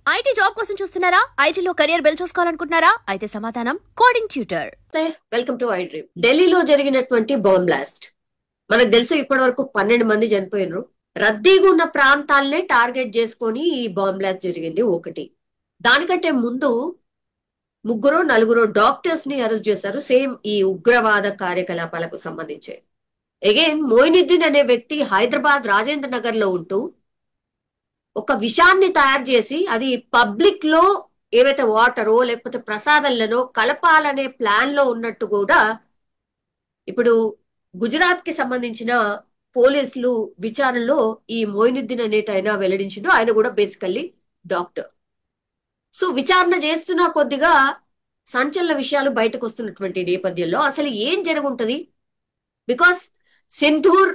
IT job కోసం చూస్తున్నారా? ఐటీలో కెరియర్ బిల్డ్ చూసుకోవాలనుకుంటున్నారా? అయితే సమాధానం coding tutor. Welcome to I dream. ఢిల్లీలో జరిగినటువంటి బాంబ్ బ్లాస్ట్ మనకు తెలుసు. ఇప్పటి వరకు 12 మంది చనిపోయినరు. రద్దీగా ఉన్న ప్రాంతాలనే టార్గెట్ చేసుకొని ఈ బాంబ్ బ్లాస్ట్ జరిగింది. ఒకటి, దానికంటే ముందు 3-4 డాక్టర్స్ ని అరెస్ట్ చేశారు, సేమ్ ఈ ఉగ్రవాద కార్యకలాపాలకు సంబంధించి. అగైన్ మోయినుద్దీన్ అనే వ్యక్తి హైదరాబాద్ రాజేంద్ర నగర్ లో ఉంటూ ఒక విషాన్ని తయారు చేసి అది పబ్లిక్ లో ఏవైతే వాటరో లేకపోతే ప్రసాదంలోనో కలపాలనే ప్లాన్ లో ఉన్నట్టు కూడా ఇప్పుడు గుజరాత్ కి సంబంధించిన పోలీసులు విచారణలో ఈ మోయినుద్దీన్ అనేటైనా వెల్లడించిండు. ఆయన కూడా బేసికల్లీ డాక్టర్. సో విచారణ చేస్తున్న కొద్దిగా సంచలన విషయాలు బయటకు వస్తున్నటువంటి నేపథ్యంలో అసలు ఏం జరుగుంటది? బికాస్ సింధూర్,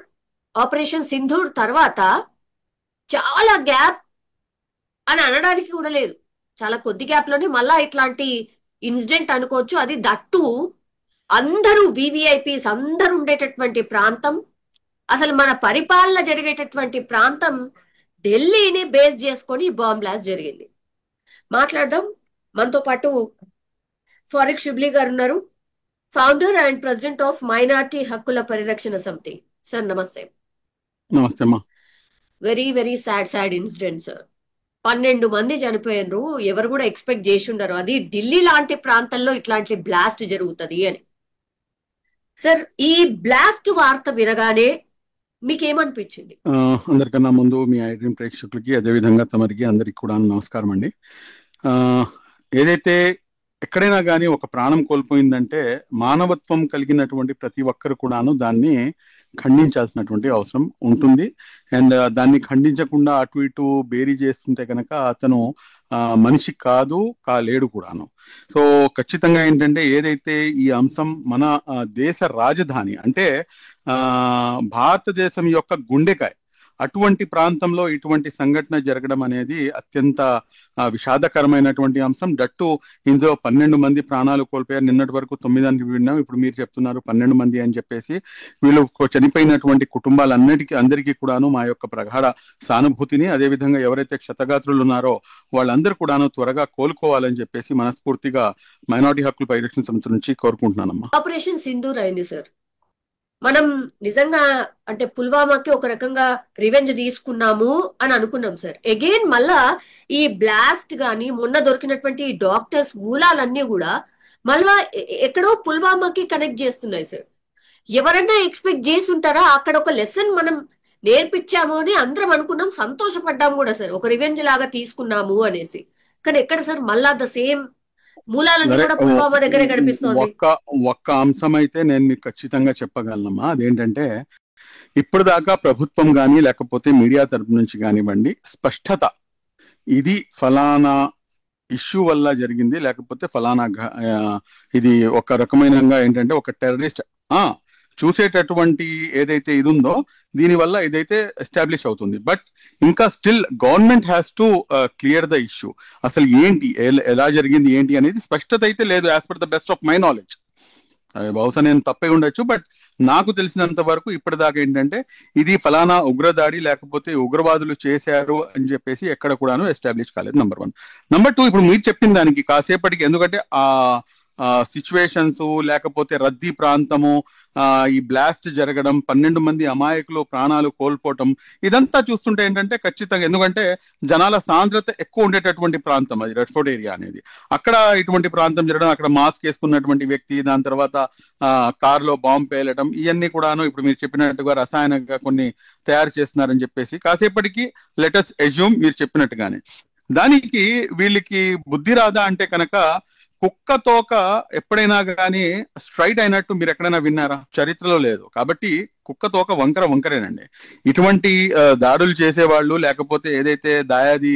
ఆపరేషన్ సింధూర్ తర్వాత చాలా గ్యాప్ అని అనడానికి కూడా లేదు. చాలా కొద్ది గ్యాప్ లోనే మళ్ళా ఇట్లాంటి ఇన్సిడెంట్ అనుకోవచ్చు. అది దట్టు అందరూ వివిఐపీస్ అందరూ ఉండేటటువంటి ప్రాంతం, అసలు మన పరిపాలన జరిగేటటువంటి ప్రాంతం ఢిల్లీని బేస్ చేసుకొని బాంబ్ బ్లాస్ట్ జరిగింది. మాట్లాడదాం. మనతో పాటు ఫారిక్ షిబ్లీ గారు ఉన్నారు, founder and president of minority హక్కుల పరిరక్షణ సమితి. సార్ నమస్తే. నమస్తే అమ్మా. Very very sad incident sir. 12 మంది చనిపోయినరు. ఎవరు కూడా ఎక్స్పెక్ట్ చేసి ఉండరు అది ఢిల్లీ లాంటి ప్రాంతంలో ఇట్లాంటి బ్లాస్ట్ జరుగుతుంది అని. సార్, ఈ బ్లాస్ట్ వార్త వినగానే మీకేమనిపించింది? అందరికన్నా ముందు మీ ఐ డ్రీమ్ ప్రేక్షకులకి, అదేవిధంగా తమరికి అందరికి కూడా నమస్కారం అండి. ఏదైతే ఎక్కడైనా కానీ ఒక ప్రాణం కోల్పోయిందంటే మానవత్వం కలిగినటువంటి ప్రతి ఒక్కరు కూడాను దాన్ని ఖండించాల్సినటువంటి అవసరం ఉంటుంది. అండ్ దాన్ని ఖండించకుండా అటు ఇటు బేరీ చేస్తుంటే కనుక అతను మనిషి కాలేడు కూడాను. సో ఖచ్చితంగా ఏంటంటే ఏదైతే ఈ అంశం మన దేశ రాజధాని అంటే భారతదేశం యొక్క గుండెకాయ, అటువంటి ప్రాంతంలో ఇటువంటి సంఘటన జరగడం అనేది అత్యంత విషాదకరమైనటువంటి అంశం. దట్టు ఇందులో 12 మంది ప్రాణాలు కోల్పోయారు. నిన్నటి వరకు 9 అని విన్నాం, ఇప్పుడు మీరు చెప్తున్నారు 12 మంది అని చెప్పేసి. వీళ్ళు చనిపోయినటువంటి అందరికీ కూడాను మా యొక్క ప్రగాఢ సానుభూతిని, అదేవిధంగా ఎవరైతే క్షతగాత్రులు ఉన్నారో వాళ్ళందరూ కూడాను త్వరగా కోలుకోవాలని చెప్పేసి మనస్ఫూర్తిగా మైనారిటీ హక్కుల పరిరక్షణ సమితి నుంచి కోరుకుంటున్నానమ్మా. ఆపరేషన్ సింధూర్ అయింది సార్. మనం నిజంగా అంటే పుల్వామాకి ఒక రకంగా రివెంజ్ తీసుకున్నాము అని అనుకున్నాం సార్. అగైన్ మళ్ళా ఈ బ్లాస్ట్ గాని మొన్న దొరికినటువంటి డాక్టర్స్ మూలాలన్నీ కూడా మళ్ళా ఎక్కడో పుల్వామాకి కనెక్ట్ చేస్తున్నాయి సార్. ఎవరన్నా ఎక్స్పెక్ట్ చేసి ఉంటారా? అక్కడ ఒక లెసన్ మనం నేర్పించాము అని అందరం అనుకున్నాం, సంతోషపడ్డాము కూడా సార్, ఒక రివెంజ్ లాగా తీసుకున్నాము అనేసి. కానీ ఎక్కడ సార్ మళ్ళా ద సేమ్ మూలాలన్నీ కూడా పుల్వామా దగ్గరే కనిపిస్తోంది. ఒక్క అంశం అయితే నేను మీకు ఖచ్చితంగా చెప్పగలనమ్మా. అదేంటంటే ఇప్పుడు దాకా ప్రభుత్వం కానీ లేకపోతే మీడియా తరపు నుంచి కానివ్వండి స్పష్టత, ఇది ఫలానా ఇష్యూ వల్ల జరిగింది, లేకపోతే ఫలానా ఇది ఒక రకమైన ఏంటంటే ఒక టెర్రరిస్ట్ చూసేటటువంటి ఏదైతే ఇది ఉందో దీనివల్ల ఇదైతే ఎస్టాబ్లిష్ అవుతుంది. బట్ ఇంకా still government has to clear the issue. అసలు ఏంటి, ఎలా జరిగింది ఏంటి అనేది స్పష్టత అయితే లేదు, as per the best of my knowledge. బహుశా నేను తప్పే ఉండొచ్చు, బట్ నాకు తెలిసినంత వరకు ఇప్పటిదాకా ఏంటంటే ఇది ఫలానా ఉగ్రదాడి లేకపోతే ఉగ్రవాదులు చేశారు అని చెప్పేసి ఎక్కడ కూడాను ఎస్టాబ్లిష్ కాలేదు. నంబర్ 1. నంబర్ 2, ఇప్పుడు మీరు చెప్పిన దానికి కాసేపటికి, ఎందుకంటే సిచ్యువేషన్స్ లేకపోతే రద్దీ ప్రాంతము, ఈ బ్లాస్ట్ జరగడం, 12 మంది అమాయకులు ప్రాణాలు కోల్పోవటం, ఇదంతా చూస్తుంటే ఏంటంటే ఖచ్చితంగా, ఎందుకంటే జనాల సాంద్రత ఎక్కువ ఉండేటటువంటి ప్రాంతం అది రెడ్ఫోర్డ్ ఏరియా అనేది. అక్కడ ఇటువంటి ప్రాంతం జరగడం, అక్కడ మాస్క్ వేసుకున్నటువంటి వ్యక్తి, దాని తర్వాత కారులో బాంబు పేలడం, ఇవన్నీ కూడాను ఇప్పుడు మీరు చెప్పినట్టుగా రసాయనంగా కొన్ని తయారు చేస్తున్నారని చెప్పేసి కాసేపటికి లెటస్ అజ్యూమ్ మీరు చెప్పినట్టుగానే. దానికి వీళ్ళకి బుద్ధి రాదా అంటే కనుక కుక్క తోక ఎప్పుడైనా కానీ స్ట్రైట్ అయినట్టు మీరు ఎక్కడైనా విన్నారా? చరిత్రలో లేదు. కాబట్టి కుక్క తోక వంకరేనండి. ఇటువంటి దాడులు చేసేవాళ్ళు లేకపోతే ఏదైతే దాయాది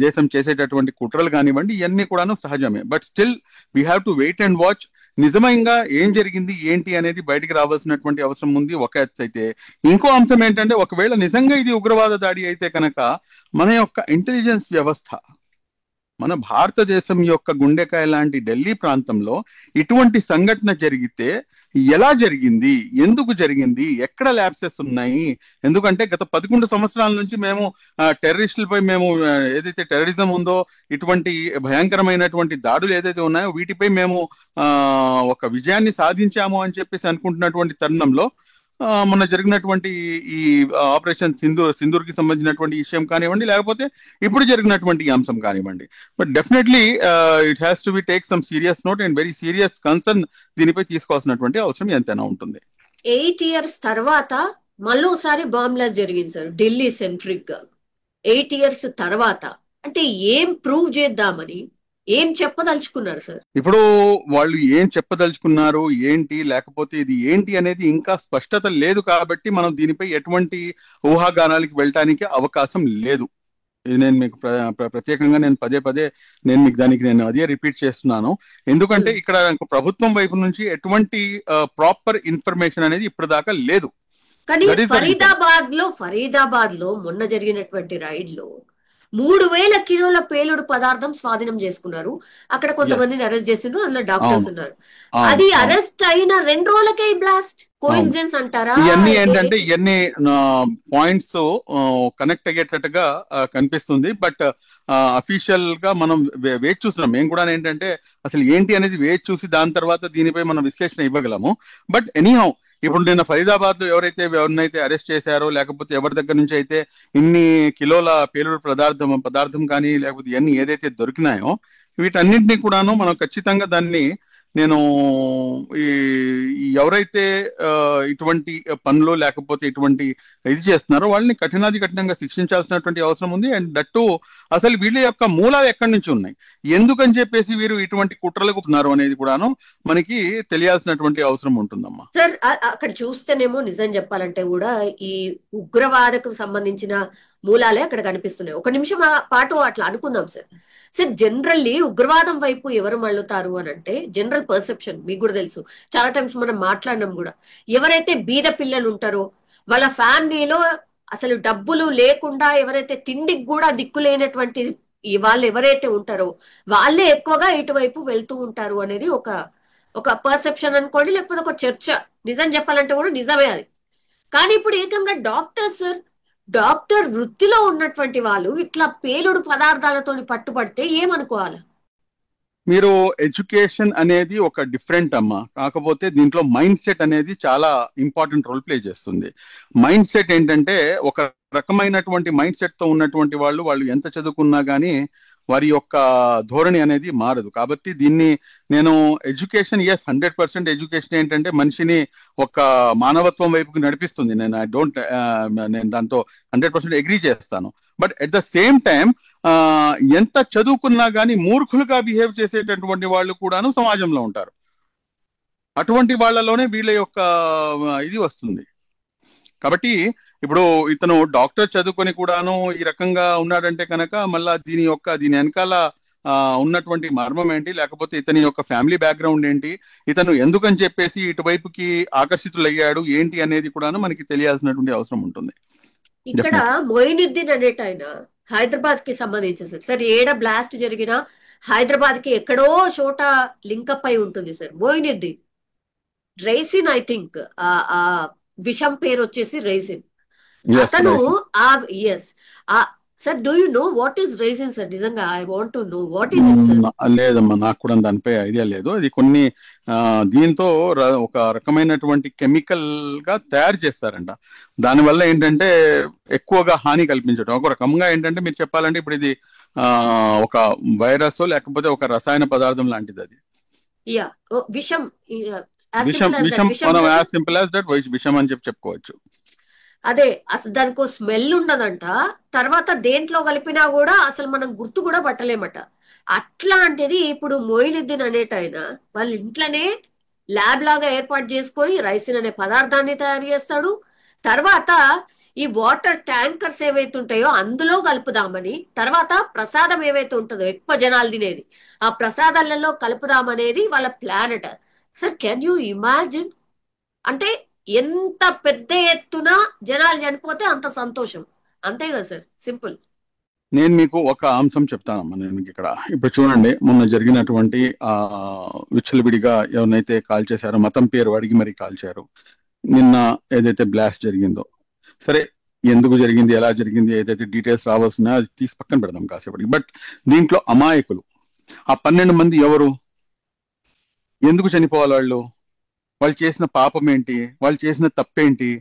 దేశం చేసేటటువంటి కుట్రలు కానివ్వండి, ఇవన్నీ కూడాను సహజమే. But still we have to wait and watch. నిజంగా ఏం జరిగింది ఏంటి అనేది బయటికి రావాల్సినటువంటి అవసరం ఉంది. ఒక ఎత్తు అయితే ఇంకో అంశం ఏంటంటే ఒకవేళ నిజంగా ఇది ఉగ్రవాద దాడి అయితే కనుక మన యొక్క ఇంటెలిజెన్స్ వ్యవస్థ మన భారతదేశం యొక్క గుండెకాయ లాంటి ఢిల్లీ ప్రాంతంలో ఇటువంటి సంఘటన జరిగితే ఎలా జరిగింది, ఎందుకు జరిగింది, ఎక్కడ ల్యాబ్సెస్ ఉన్నాయి? ఎందుకంటే గత 11 సంవత్సరాల నుంచి మేము టెర్రరిస్టులపై మేము ఏదైతే టెర్రరిజం ఉందో, ఇటువంటి భయంకరమైనటువంటి దాడులు ఏదైతే ఉన్నాయో వీటిపై మేము ఒక విజయాన్ని సాధించాము అని చెప్పేసి అనుకుంటున్నటువంటి తరుణంలో మొన్న జరిగినటువంటి ఈ ఆపరేషన్ సింధూర్కి సంబంధించినటువంటి విషయం కానివ్వండి, లేకపోతే ఇప్పుడు జరిగినటువంటి ఈ అంశం కానివ్వండి, but definitely it has to be take some serious note and very serious concern దీనిపై తీసుకోవాల్సినటువంటి అవసరం ఎంతైనా ఉంటుంది. 8 years తర్వాత మళ్ళోసారి బాంబ్ బ్లాస్ట్ జరిగింది సార్, ఢిల్లీ సెంట్రిక్ గా. 8 years తర్వాత అంటే ఏం ప్రూవ్ చేద్దామని, ఏం చెప్పదలుచుకున్నారు సార్? ఇప్పుడు వాళ్ళు ఏం చెప్పదలుచుకున్నారు ఏంటి, లేకపోతే ఇది ఏంటి అనేది ఇంకా స్పష్టత లేదు కాబట్టి మనం దీనిపై ఎటువంటి ఊహాగానాలకి వెళ్ళటానికి అవకాశం లేదు. ఇది నేను మీకు ప్రత్యేకంగా నేను పదే పదే నేను మీకు దానికి నేను అదే రిపీట్ చేస్తున్నాను. ఎందుకంటే ఇక్కడ ప్రభుత్వం వైపు నుంచి ఎటువంటి ప్రాపర్ ఇన్ఫర్మేషన్ అనేది ఇప్పుడు దాకా లేదు. కానీ ఫరీదాబాద్ లో మొన్న జరిగినటువంటి రైడ్ లో 3000 కిలోల పేలుడు పదార్థం స్వాధీనం చేసుకున్నారు. అక్కడ కొంతమందిని అరెస్ట్ చేసిండ్రు, అందులో డాక్టర్స్ ఉన్నారు. అది అరెస్ట్ అయిన 2 రోజులకే బ్లాస్ట్. కోఇన్సిడెన్స్ అంటారా? ఇవన్నీ ఏంటంటే ఇవన్నీ పాయింట్స్ కనెక్ట్ అయ్యేటట్టుగా కనిపిస్తుంది. బట్ అఫీషియల్ గా మనం వేచి చూస్తున్నాం. మేము కూడా ఏంటంటే అసలు ఏంటి అనేది వేచి చూసి దాని తర్వాత దీనిపై మనం విశ్లేషణ ఇవ్వగలము. బట్ ఎనీహౌ ఇప్పుడు నిన్న ఫరీదాబాద్ లో ఎవరినైతే అరెస్ట్ చేశారో, లేకపోతే ఎవరి దగ్గర నుంచి అయితే ఇన్ని కిలోల పేలుడు పదార్థం కానీ లేకపోతే ఇవన్నీ ఏదైతే దొరికినాయో వీటన్నింటినీ కూడాను మనం ఖచ్చితంగా దాన్ని నేను ఎవరైతే ఇటువంటి పనులు లేకపోతే ఇటువంటి ఇది చేస్తున్నారో వాళ్ళని కఠినంగా శిక్షించాల్సినటువంటి అవసరం ఉంది. అండ్ దట్టు అసలు వీళ్ళ యొక్క మూలాలు ఎక్కడి నుంచి ఉన్నాయి, ఎందుకని చెప్పేసి వీరు ఇటువంటి కుట్రలకు ఉన్నారు అనేది కూడాను మనకి తెలియాల్సినటువంటి అవసరం ఉంటుందమ్మా. సార్ అక్కడ చూస్తేనేమో నిజం చెప్పాలంటే కూడా ఈ ఉగ్రవాదకు సంబంధించిన మూలాలే అక్కడ కనిపిస్తున్నాయి. ఒక నిమిషం పాటు అట్లా అనుకుందాం సార్. సార్ జనరల్లీ ఉగ్రవాదం వైపు ఎవరు మళ్ళుతారు అని అంటే జనరల్ పర్సెప్షన్ మీకు కూడా తెలుసు, చాలా టైమ్స్ మనం మాట్లాడినాం కూడా. ఎవరైతే బీద పిల్లలు ఉంటారో వాళ్ళ ఫ్యామిలీలో అసలు డబ్బులు లేకుండా ఎవరైతే తిండికి కూడా దిక్కులేనటువంటి వాళ్ళు ఎవరైతే ఉంటారో వాళ్ళే ఎక్కువగా ఇటువైపు వెళ్తూ ఉంటారు అనేది ఒక పర్సెప్షన్ అనుకోండి, లేకపోతే ఒక చర్చ. నిజం చెప్పాలంటే కూడా నిజమే అది. కానీ ఇప్పుడు ఏకంగా డాక్టర్ వృత్తిలో ఉన్నటువంటి వాళ్ళు ఇట్లా పేలుడు పదార్థాలతో పట్టుబడితే ఏమనుకోవాలి? మీరు ఎడ్యుకేషన్ అనేది ఒక డిఫరెంట్ అమ్మా, కాకపోతే దీంట్లో మైండ్ సెట్ అనేది చాలా ఇంపార్టెంట్ రోల్ ప్లే చేస్తుంది. మైండ్ సెట్ ఏంటంటే ఒక రకమైనటువంటి మైండ్ సెట్ తో ఉన్నటువంటి వాళ్ళు ఎంత చదువుకున్నా కానీ వారి యొక్క ధోరణి అనేది మారదు. కాబట్టి దీన్ని నేను ఎడ్యుకేషన్ 100% ఎడ్యుకేషన్ ఏంటంటే మనిషిని ఒక మానవత్వం వైపుకి నడిపిస్తుంది. నేను దాంతో 100% అగ్రీ చేస్తాను. But at the same time ఎంత చదువుకున్నా కానీ మూర్ఖులుగా బిహేవ్ చేసేటటువంటి వాళ్ళు కూడాను సమాజంలో ఉంటారు. అటువంటి వాళ్ళలోనే వీళ్ళ యొక్క ఇది వస్తుంది. కాబట్టి ఇప్పుడు ఇతను డాక్టర్ చదువుకొని కూడాను ఈ రకంగా ఉన్నాడంటే కనుక మళ్ళా దీని వెనకాల ఉన్నటువంటి మర్మం ఏంటి, లేకపోతే ఇతని యొక్క ఫ్యామిలీ బ్యాక్గ్రౌండ్ ఏంటి, ఇతను ఎందుకని చెప్పేసి ఇటువైపుకి ఆకర్షితులయ్యాడు ఏంటి అనేది కూడాను మనకి తెలియాల్సినటువంటి అవసరం ఉంటుంది. ఇక్కడ మొయినుద్దీన్ అనేట ఆయన హైదరాబాద్ కి సంబంధించి సార్ ఏడ బ్లాస్ట్ జరిగినా హైదరాబాద్ కి ఎక్కడో చోట లింకప్ అయి ఉంటుంది sir. Moinuddin ricin, I think ఆ విషం పేరు వచ్చేసి రైసిన్. అతను sir do you know what is ricin sir? నిజంగా I want to know what is it sir. లేదమ్మా, నాకు కూడా దానిపై ఐడియా లేదు. అది కొన్ని దీంతో ఒక రకమైనటువంటి కెమికల్ గా తయారు చేస్తారంట. దానివల్ల ఏంటంటే ఎక్కువగా హాని కల్పించడం. ఒక రకంగా ఏంటంటే మీరు చెప్పాలంటే ఇప్పుడు ఇది ఒక వైరస్ లేకపోతే ఒక రసాయన పదార్థం లాంటిది. అది విషం మనం యాజ్ సింపుల్ యాజ్ దట్ విషం అని చెప్పుకోవచ్చు. అదే అసలు దానికో స్మెల్ ఉండదంట. తర్వాత దేంట్లో కలిపినా కూడా అసలు మనం గుర్తు కూడా పట్టలేమట. అట్లాంటిది ఇప్పుడు మొయినుద్దీన్ అనేటైన వాళ్ళ ఇంట్లోనే ల్యాబ్ లాగా ఏర్పాటు చేసుకొని రైసిన్ అనే పదార్థాన్ని తయారు చేస్తాడు. తర్వాత ఈ వాటర్ ట్యాంకర్స్ ఏవైతే ఉంటాయో అందులో కలుపుదామని, తర్వాత ప్రసాదం ఏవైతే ఉంటుందో ఎక్కువ జనాలు తినేది ఆ ప్రసాదాలలో కలుపుదామనేది వాళ్ళ ప్లాన్ అట. Sir can you imagine? అంటే ఎంత పెద్ద ఎత్తున జనాలు చనిపోతే అంత సంతోషం, అంతే కదా సార్? సింపుల్. నేను మీకు ఒక అంశం చెప్తానమ్మా. నేను మీకు ఇక్కడ ఇప్పుడు చూడండి, మొన్న జరిగినటువంటి విచ్చలవిడిగా ఎవరినైతే కాల్ చేశారో, మతం పేరు అడిగి మరీ కాల్చారు. నిన్న ఏదైతే బ్లాస్ట్ జరిగిందో, సరే ఎందుకు జరిగింది, ఎలా జరిగింది, ఏదైతే డీటెయిల్స్ రావాల్సిన అది తీసి పక్కన పెడదాం కాసేపటికి. బట్ దీంట్లో అమాయకులు ఆ 12 మంది ఎవరు, ఎందుకు చనిపోవాలి వాళ్ళు, వాళ్ళు చేసిన పాపం ఏంటి, వాళ్ళు చేసిన తప్పేంటి?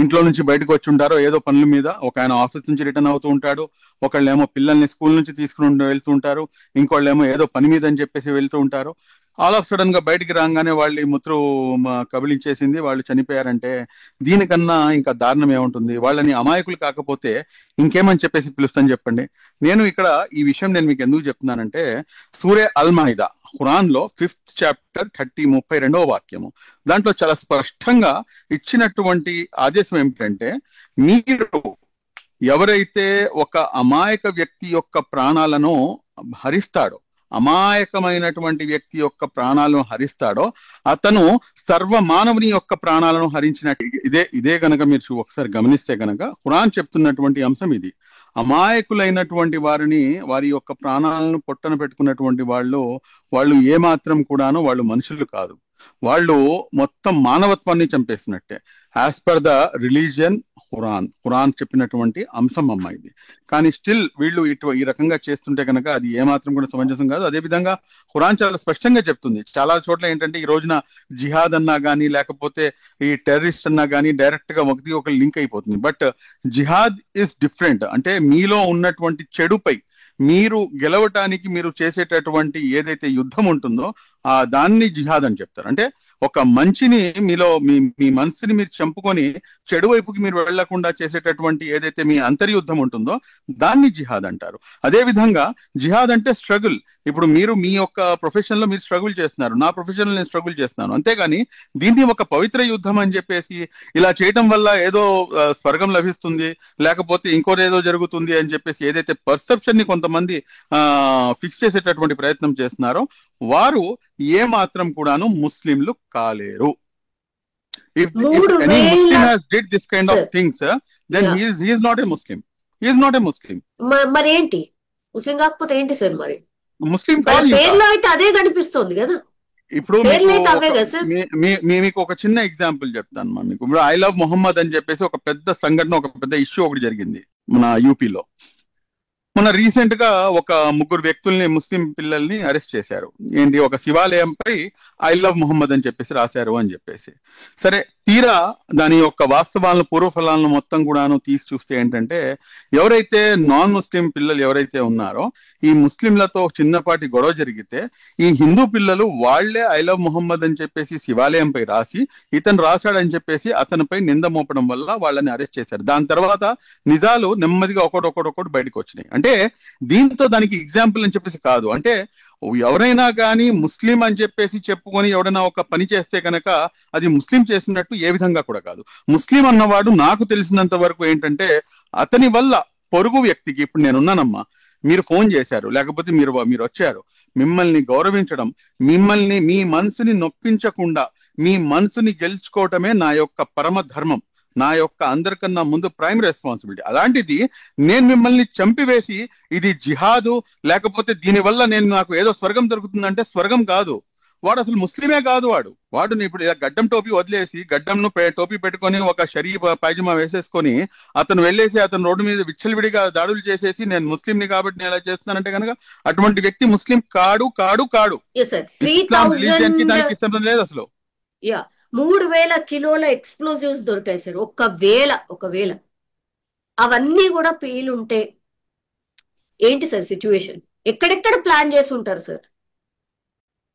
ఇంట్లో నుంచి బయటకు వచ్చి ఉంటారో ఏదో పనుల మీద, ఒక ఆయన ఆఫీస్ నుంచి రిటర్న్ అవుతూ ఉంటాడు, ఒకళ్ళేమో పిల్లల్ని స్కూల్ నుంచి తీసుకుని వెళ్తూ ఉంటారు, ఇంకోళ్ళేమో ఏదో పని మీద అని చెప్పేసి వెళ్తూ ఉంటారు. ఆల్ ఆఫ్ సడన్ గా బయటికి రాగానే వాళ్ళు ఈ ముత్రు కబలించేసింది, వాళ్ళు చనిపోయారంటే దీనికన్నా ఇంకా దారుణం ఏముంటుంది? వాళ్ళని అమాయకులు కాకపోతే ఇంకేమని చెప్పేసి పిలుస్తాను చెప్పండి. నేను ఇక్కడ ఈ విషయం నేను మీకు ఎందుకు చెప్తున్నానంటే, సూరే అల్ మాయిదా ఖురాన్ లో 5th చాప్టర్ 32వ వాక్యము, దాంట్లో చాలా స్పష్టంగా ఇచ్చినటువంటి ఆదేశం ఏమిటంటే, మీరు ఎవరైతే ఒక అమాయక వ్యక్తి యొక్క ప్రాణాలను హరిస్తాడో, అమాయకమైనటువంటి వ్యక్తి యొక్క ప్రాణాలను హరిస్తాడో, అతను సర్వమానవుని యొక్క ప్రాణాలను హరించినట్టు. ఇదే గనక మీరు ఒకసారి గమనిస్తే గనక ఖురాన్ చెప్తున్నటువంటి అంశం ఇది. అమాయకులైనటువంటి వారిని, వారి యొక్క ప్రాణాలను పొట్టన పెట్టుకున్నటువంటి వాళ్ళు ఏమాత్రం కూడాను వాళ్ళు మనుషులు కాదు, వాళ్ళు మొత్తం మానవత్వాన్ని చంపేసినట్టే. As per the religion Quran చెప్పినటువంటి అంశం అమ్మ ఇది. కానీ స్టిల్ వీళ్ళు ఈ రకంగా చేస్తుంటే కనుక అది ఏమాత్రం కూడా సమంజసం కాదు. అదే విధంగా ఖురాన్ చాలా స్పష్టంగా చెప్తుంది. చాలా చోట్ల ఏంటంటే, ఈ రోజున జిహాద్ అన్నా కానీ, లేకపోతే ఈ టెర్రరిస్ట్ అన్నా కానీ డైరెక్ట్ గా ఒక లింక్ అయిపోతుంది. But jihad is different. అంటే మీలో ఉన్నటువంటి చెడుపై మీరు గెలవటానికి మీరు చేసేటటువంటి ఏదైతే యుద్ధం ఉంటుందో దాన్ని జిహాద్ అని చెప్తారు. అంటే ఒక మంచిని మీలో మీ మనసుని మీరు చంపుకొని చెడు వైపుకి మీరు వెళ్లకుండా చేసేటటువంటి ఏదైతే మీ అంతర్యుద్ధం ఉంటుందో దాన్ని జిహాద్ అంటారు. అదే విధంగా జిహాద్ అంటే స్ట్రగుల్. ఇప్పుడు మీరు మీ యొక్క ప్రొఫెషన్ లో మీరు స్ట్రగుల్ చేస్తున్నారు, నా ప్రొఫెషన్ లో నేను స్ట్రగుల్ చేస్తున్నాను. అంతేగాని దీన్ని ఒక పవిత్ర యుద్ధం అని చెప్పేసి ఇలా చేయటం వల్ల ఏదో స్వర్గం లభిస్తుంది, లేకపోతే ఇంకోదేదో జరుగుతుంది అని చెప్పేసి ఏదైతే పర్సెప్షన్ ని కొంతమంది ఫిక్స్ చేసేటటువంటి ప్రయత్నం చేస్తున్నారో, వారు ఏ మాత్రం కూడాను ముస్లింలు కాలేరు. If any Muslim has did this kind of things, then he is not a Muslim. He is not a Muslim. మరి ఏంటి ముస్లిం కాకపోతే ఏంటి సార్? మరి ముస్లిం పేర్లో అయితే అదే కనిపిస్తుంది కదా. ఇప్పుడు మీకు ఒక చిన్న ఎగ్జాంపుల్ చెప్తాను మీకు. ఇప్పుడు ఐ లవ్ మొహమ్మద్ అని చెప్పేసి ఒక పెద్ద సంఘటన, ఒక పెద్ద ఇష్యూ ఒకటి జరిగింది మన యూపీలో. మన రీసెంట్ గా ఒక 3 వ్యక్తుల్ని, ముస్లిం పిల్లల్ని అరెస్ట్ చేశారు. ఏంటి, ఒక శివాలయంపై ఐ లవ్ మొహమ్మద్ అని చెప్పేసి రాశారు అని చెప్పేసి. సరే, తీరా దాని యొక్క వాస్తవాలను, పూర్వఫలాలను మొత్తం కూడాను తీసి చూస్తే ఏంటంటే, ఎవరైతే నాన్ ముస్లిం పిల్లలు ఎవరైతే ఉన్నారో, ఈ ముస్లింలతో చిన్నపాటి గొడవ జరిగితే ఈ హిందూ పిల్లలు వాళ్లే ఐ లవ్ మొహమ్మద్ అని చెప్పేసి శివాలయంపై రాసి, ఇతను రాశాడని చెప్పేసి అతనిపై నింద మోపడం వల్ల వాళ్ళని అరెస్ట్ చేశారు. దాని తర్వాత నిజాలు నెమ్మదిగా ఒకటి బయటకు వచ్చినాయి. అంటే దీంతో దానికి ఎగ్జాంపుల్ అని చెప్పేసి కాదు. అంటే ఎవరైనా కానీ ముస్లిం అని చెప్పేసి చెప్పుకొని ఎవరైనా ఒక పని చేస్తే కనుక అది ముస్లిం చేసినట్టు ఏ విధంగా కూడా కాదు. ముస్లిం అన్నవాడు నాకు తెలిసినంత వరకు ఏంటంటే, అతని వల్ల పొరుగు వ్యక్తికి, ఇప్పుడు నేనున్నానమ్మా, మీరు ఫోన్ చేశారు, లేకపోతే మీరు వచ్చారు, మిమ్మల్ని గౌరవించడం, మిమ్మల్ని మీ మనసుని నొప్పించకుండా మీ మనసుని గెలుచుకోవటమే నా యొక్క పరమ ధర్మం, నా యొక్క అందరికన్నా ముందు ప్రైమ్ రెస్పాన్సిబిలిటీ. అలాంటిది నేను మిమ్మల్ని చంపివేసి ఇది జిహాదు, లేకపోతే దీనివల్ల నాకు ఏదో స్వర్గం దొరుకుతుందంటే స్వర్గం కాదు. వాడు అసలు ముస్లిమే కాదు. వాడు ఇప్పుడు గడ్డం టోపీ వదిలేసి, గడ్డంను టోపీ పెట్టుకొని ఒక షరీఫ్ పైజమా వేసేసుకొని అతను వెళ్ళేసి అతను రోడ్డు మీద విచ్చలవిడిగా దాడులు చేసేసి నేను ముస్లింని కాబట్టి నేను ఇలా చేస్తున్నానంటే కనుక అటువంటి వ్యక్తి ముస్లిం కాడు. దానికి సంబంధం లేదు అసలు. 3,000 కిలోల ఎక్స్ప్లోజివ్స్ దొరికాయి సార్. ఒకవేళ అవన్నీ కూడా పేలుంటే ఏంటి సార్ సిచ్యువేషన్? ఎక్కడెక్కడ ప్లాన్ చేసి ఉంటారు సార్?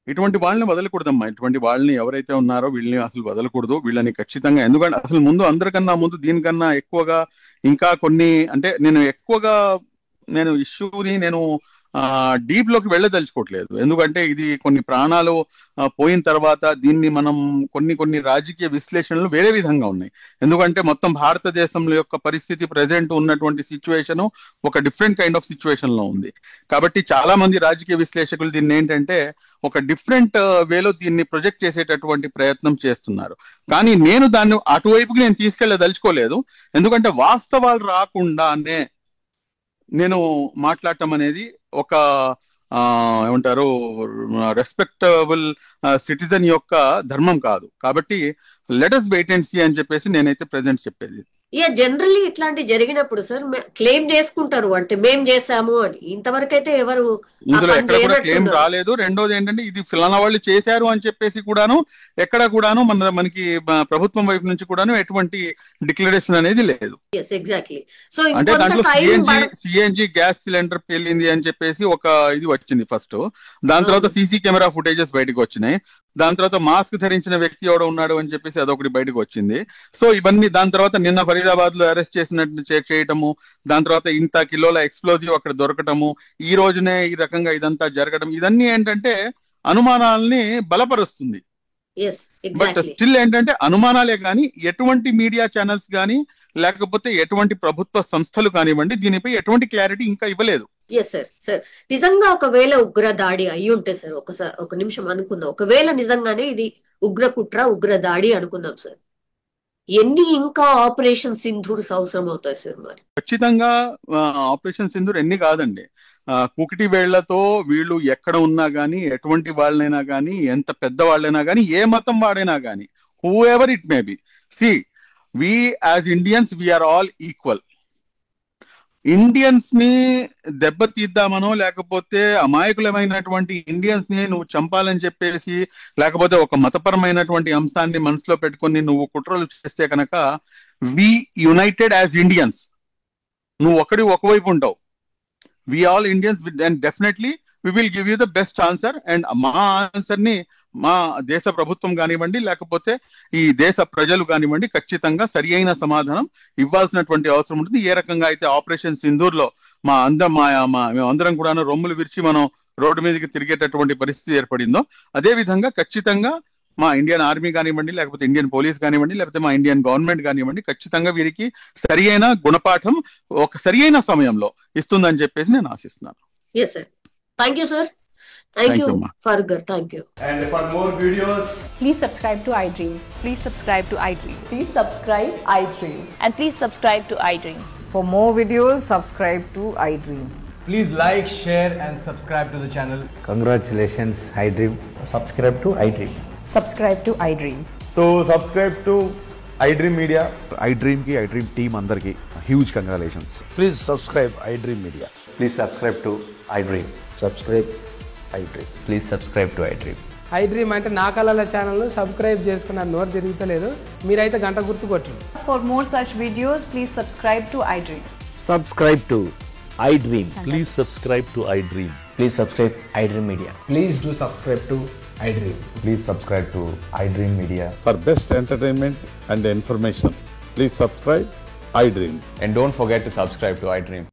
ఇటువంటి వాళ్ళని వదలకూడదమ్మా. ఇటువంటి వాళ్ళని ఎవరైతే ఉన్నారో వీళ్ళని అసలు వదలకూడదు. వీళ్ళని ఖచ్చితంగా, ఎందుకంటే అసలు అందరికన్నా ముందు దీనికన్నా ఎక్కువగా ఇంకా కొన్ని, అంటే నేను ఇష్యూని డీప్ లోకి వెళ్ళదలుచుకోవట్లేదు. ఎందుకంటే ఇది కొన్ని ప్రాణాలు పోయిన తర్వాత దీన్ని మనం కొన్ని రాజకీయ విశ్లేషణలు వేరే విధంగా ఉన్నాయి. ఎందుకంటే మొత్తం భారతదేశంలో యొక్క పరిస్థితి, ప్రజెంట్ ఉన్నటువంటి సిచ్యువేషన్ ఒక డిఫరెంట్ కైండ్ ఆఫ్ సిచ్యువేషన్ లో ఉంది. కాబట్టి చాలా మంది రాజకీయ విశ్లేషకులు దీన్ని ఏంటంటే ఒక డిఫరెంట్ వేలో దీన్ని ప్రొజెక్ట్ చేసేటటువంటి ప్రయత్నం చేస్తున్నారు. కానీ నేను దాన్ని అటువైపుకి తీసుకెళ్ళదలుచుకోలేదు. ఎందుకంటే వాస్తవాలు రాకుండానే నేను మాట్లాడటం అనేది ఒక ఏమంటారు రెస్పెక్టబుల్ సిటిజన్ యొక్క ధర్మం కాదు. కాబట్టి let us wait and see అని చెప్పేసి నేనైతే ప్రెజెంట్ చెప్పేది. జనరల్లీ ఇట్లాంటి జరిగినప్పుడు సార్ క్లెయిమ్ చేసుకుంటారు, అంటే మేం చేసాము అని. ఇంతవరకు అయితే ఎవరు ఇందులో ఎక్కడ కూడా క్లెయిమ్ రాలేదు. రెండోది ఏంటంటే ఇది ఫలానా వాళ్ళు చేశారు అని చెప్పేసి కూడాను ఎక్కడ కూడాను మనకి ప్రభుత్వం వైపు నుంచి కూడాను ఎటువంటి డిక్లరేషన్ అనేది లేదు. ఎగ్జాక్ట్లీ. సో అంటే దాంట్లో సిఎన్జి గ్యాస్ సిలిండర్ పేలింది అని చెప్పేసి ఒక ఇది వచ్చింది ఫస్ట్. దాని తర్వాత సీసీ కెమెరా ఫుటేజెస్ బయటకు వచ్చినాయి. దాని తర్వాత మాస్క్ ధరించిన వ్యక్తి ఎవడో ఉన్నాడు అని చెప్పేసి అదొకటి బయటకు వచ్చింది. సో ఇవన్నీ దాని తర్వాత నిన్న ఫరీదాబాద్ లో అరెస్ట్ చేసినట్టు చేయటము, దాని తర్వాత ఇంత కిలోల ఎక్స్ప్లోజివ్ అక్కడ దొరకటము, ఈ రోజునే ఈ రకంగా ఇదంతా జరగడం, ఇదన్నీ ఏంటంటే అనుమానాలని బలపరుస్తుంది. బట్ స్టిల్ ఏంటంటే అనుమానాలే కానీ ఎటువంటి మీడియా ఛానల్స్ కానీ లేకపోతే ఎటువంటి ప్రభుత్వ సంస్థలు కానివ్వండి దీనిపై ఎటువంటి క్లారిటీ ఇంకా ఇవ్వలేదు. సార్ నిజంగా ఒకవేళ ఉగ్ర దాడి అయి ఉంటే సార్, ఒక నిమిషం అనుకుందాం, ఒకవేళ నిజంగానే ఇది ఉగ్ర కుట్ర ఉగ్ర దాడి అనుకుందాం సార్, ఎన్ని ఇంకా ఆపరేషన్ సింధూర్ అవసరం అవుతాయి సార్? మరి ఖచ్చితంగా ఆపరేషన్ సింధూర్ ఎన్ని కాదండి, కుకిటి వేళ్లతో వీళ్ళు ఎక్కడ ఉన్నా గానీ ఎటువంటి వాళ్ళైనా గానీ ఎంత పెద్ద వాళ్ళైనా గానీ ఏ మతం వాడైనా గానీ whoever it may be, see we as Indians we are all equal. Indians ని దెబ్బతీద్దామనో లేకపోతే అమాయకులమైనటువంటి ఇండియన్స్ ని నువ్వు చంపాలని చెప్పేసి లేకపోతే ఒక మతపరమైనటువంటి అంశాన్ని మనసులో పెట్టుకొని నువ్వు కుట్రలు చేస్తే కనుక వి యునైటెడ్ యాజ్ ఇండియన్స్, నువ్వు ఒకవైపు ఉంటావు. We all Indians and definitely we will give you the best answer. And మా ఆన్సర్ ని మా దేశ ప్రభుత్వం కానివ్వండి లేకపోతే ఈ దేశ ప్రజలు కానివ్వండి ఖచ్చితంగా సరి అయిన సమాధానం ఇవ్వాల్సినటువంటి అవసరం ఉంటుంది. ఏ రకంగా అయితే ఆపరేషన్ సింధూర్ లో మేమందరం కూడా రొమ్ములు విరిచి మనం రోడ్డు మీదకి తిరిగేటటువంటి పరిస్థితి ఏర్పడిందో అదే విధంగా ఖచ్చితంగా మా ఇండియన్ ఆర్మీ కానివ్వండి లేకపోతే ఇండియన్ పోలీస్ కానివ్వండి లేకపోతే మా ఇండియన్ గవర్నమెంట్ కానివ్వండి ఖచ్చితంగా వీరికి సరి అయిన గుణపాఠం ఒక సరి అయిన సమయంలో ఇస్తుందని చెప్పేసి నేను ఆశిస్తున్నాను. Thank you, sir. Thank you, Fargar. Thank you. And for more videos, please subscribe to iDream. Please subscribe to iDream. Please subscribe iDream. And please subscribe to iDream. For more videos, subscribe to iDream. please like, share and subscribe to the channel. Congratulations, iDream. Subscribe to iDream. Subscribe to iDream. So subscribe to iDream Media. iDream ki iDream team andarki huge congratulations. Please subscribe iDream Media. Please subscribe to iDream. Subscribe iDream. Please subscribe to iDream. iDream అంటే నా కళల channel subscribe చేసుకున్న నోరు తిరుగుతలేదు, మీరైతే గంట గుర్తు కొట్టండి. For more such videos, please subscribe to iDream. Subscribe to iDream. Please subscribe to iDream. Please subscribe iDream Media. Please do subscribe to iDream. Please subscribe to iDream Media. For best entertainment and information, please subscribe iDream. And don't forget to subscribe to iDream.